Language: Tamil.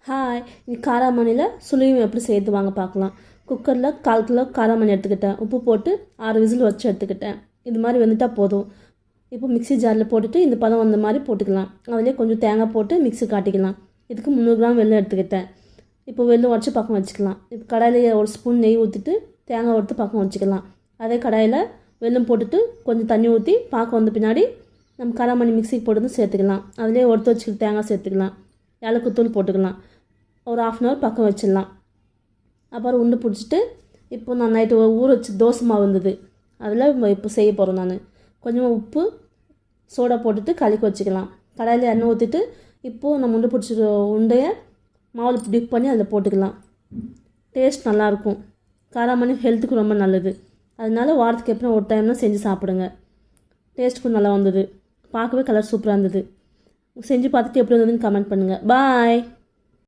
ஹாய், இது காராமணியில் சுழியும் எப்படி சேர்த்து வாங்க பார்க்கலாம். குக்கரில் 1/4 கிலோ காராமணி எடுத்துக்கிட்டேன். உப்பு போட்டு 6 விசில் வச்சு எடுத்துக்கிட்டேன். இது மாதிரி வந்துட்டால் போதும். இப்போ மிக்ஸி ஜாரில் போட்டுட்டு இந்த பதம் வந்த மாதிரி போட்டுக்கலாம். அதிலே கொஞ்சம் தேங்காய் போட்டு மிக்ஸி காட்டிக்கலாம். இதுக்கு 300 கிராம் வெல்லம் எடுத்துக்கிட்டேன். இப்போ வெல்லம் உடச்சி பக்கம் வச்சுக்கலாம். இப்போ கடாயிலே 1 ஸ்பூன் நெய் ஊற்றிட்டு தேங்காய் வறுத்து பக்கம் வச்சுக்கலாம். அதே கடாயில் வெல்லம் போட்டுட்டு கொஞ்சம் தண்ணி ஊற்றி பாக்கம் வந்த பின்னாடி நம்ம காராமணி மிக்ஸிக்கு போட்டு சேர்த்துக்கலாம். அதிலே ஒருத்த வச்சுக்கிட்டு தேங்காய் சேர்த்துக்கலாம். ஏலக்குத்தூள் போட்டுக்கலாம். ஒரு 1/2 அன் ஹவர் பக்கம் வச்சிடலாம். அப்புறம் உண்டு பிடிச்சிட்டு இப்போ நான் நைட்டு ஊற வச்சு தோசை மாவு இருந்தது, அதில் இப்போ செய்ய போகிறேன். நான் கொஞ்சமாக உப்பு சோடா போட்டுட்டு கலக்கி வச்சுக்கலாம். கடாயில் எண்ணெய் ஊற்றிட்டு இப்போது நம்ம உண்டு பிடிச்சிட்டு உண்டையை மாவில் டிப் பண்ணி அதில் போட்டுக்கலாம். டேஸ்ட் நல்லாயிருக்கும். காராமணி ஹெல்த்துக்கு ரொம்ப நல்லது. அதனால வாரத்துக்கு எப்போ ஒரு டைம்லாம் செஞ்சு சாப்பிடுங்க. டேஸ்ட்டுக்கும் நல்லா வந்தது. பார்க்கவே கலர் சூப்பராக இருந்தது. செஞ்சு பார்த்துட்டு எப்படி வந்ததுன்னு கமெண்ட் பண்ணுங்கள். பாய்.